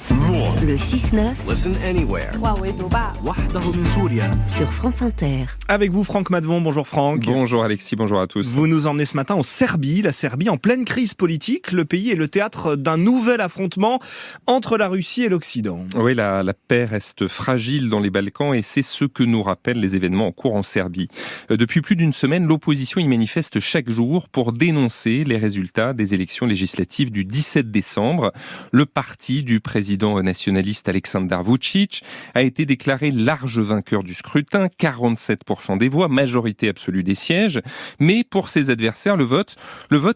Le 6-9 Listen anywhere. sur France Inter. Avec vous, Franck Madvon. Bonjour Franck. Bonjour Alexis, bonjour à tous. Vous nous emmenez ce matin en Serbie. La Serbie en pleine crise politique. Le pays est le théâtre d'un nouvel affrontement entre la Russie et l'Occident. Oui, la paix reste fragile dans les Balkans et c'est ce que nous rappellent les événements en cours en Serbie. Depuis plus d'une semaine, l'opposition y manifeste chaque jour pour dénoncer les résultats des élections législatives du 17 décembre. Le parti du président nationaliste Aleksandar Vučić a été déclaré large vainqueur du scrutin, 47% des voix, majorité absolue des sièges. Mais pour ses adversaires, le vote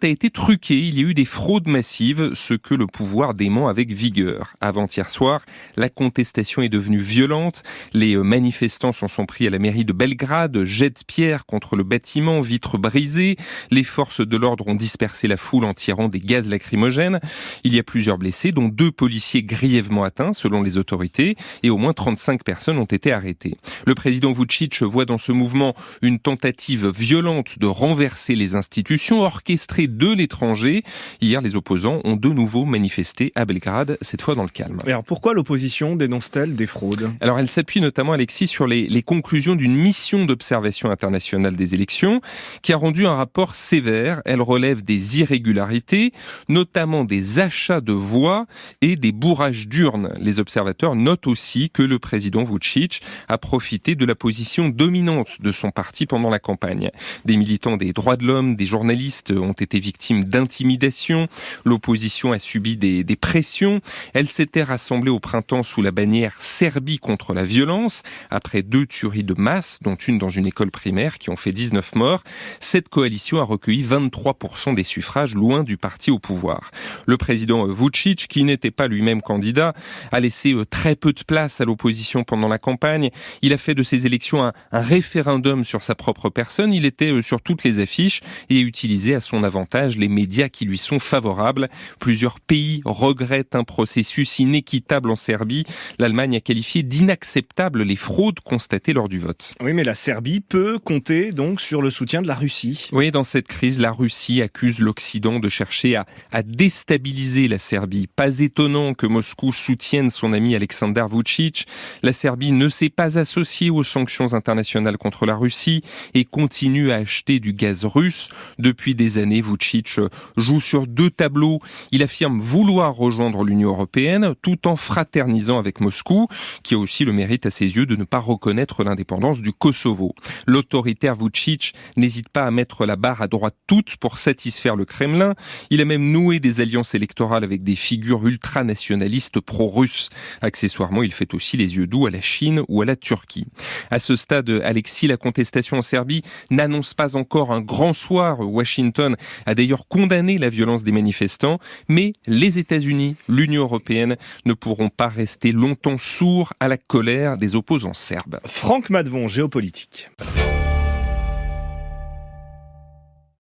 a été truqué. Il y a eu des fraudes massives, ce que le pouvoir dément avec vigueur. Avant-hier soir, la contestation est devenue violente. Les manifestants s'en sont pris à la mairie de Belgrade, jets de pierre contre le bâtiment, vitres brisées. Les forces de l'ordre ont dispersé la foule en tirant des gaz lacrymogènes. Il y a plusieurs blessés, dont 2 policiers grièvement atteints, selon les autorités, et au moins 35 personnes ont été arrêtées. Le président Vučić voit dans ce mouvement une tentative violente de renverser les institutions, orchestrée de l'étranger. Hier, les opposants ont de nouveau manifesté à Belgrade, cette fois dans le calme. Et alors pourquoi l'opposition dénonce-t-elle des fraudes ? Alors elle s'appuie notamment, Alexis, sur les conclusions d'une mission d'observation internationale des élections qui a rendu un rapport sévère. Elle relève des irrégularités, notamment des achats de voix et des bourrages d'urnes. Les observateurs notent aussi que le président Vučić a profité de la position dominante de son parti pendant la campagne. Des militants des droits de l'homme, des journalistes ont été victimes d'intimidation. L'opposition a subi des pressions. Elle s'était rassemblée au printemps sous la bannière Serbie contre la violence, après 2 tueries de masse, dont une dans une école primaire qui ont fait 19 morts. Cette coalition a recueilli 23% des suffrages, loin du parti au pouvoir. Le président Vučić, qui n'était pas lui-même candidat, a laissé très peu de place à l'opposition pendant la campagne. Il a fait de ces élections un référendum sur sa propre personne. Il était sur toutes les affiches et a utilisé à son avantage les médias qui lui sont favorables. Plusieurs pays regrettent un processus inéquitable en Serbie. L'Allemagne a qualifié d'inacceptable les fraudes constatées lors du vote. Oui, mais la Serbie peut compter donc sur le soutien de la Russie. Oui, dans cette crise, la Russie accuse l'Occident de chercher à déstabiliser la Serbie. Pas étonnant que Moscou soutienne son ami Aleksandar Vučić. La Serbie ne s'est pas associée aux sanctions internationales contre la Russie et continue à acheter du gaz russe. Depuis des années, Vučić joue sur 2 tableaux. Il affirme vouloir rejoindre l'Union européenne tout en fraternisant avec Moscou, qui a aussi le mérite à ses yeux de ne pas reconnaître l'indépendance du Kosovo. L'autoritaire Vučić n'hésite pas à mettre la barre à droite toute pour satisfaire le Kremlin. Il a même noué des alliances électorales avec des figures ultranationalistes pro-russes. Accessoirement, il fait aussi les yeux doux à la Chine ou à la Turquie. À ce stade, Alexis, la contestation en Serbie n'annonce pas encore un grand soir. Washington a d'ailleurs condamné la violence des manifestants, mais les États-Unis, l'Union européenne ne pourront pas rester longtemps sourds à la colère des opposants serbes. Franck Madvon, géopolitique.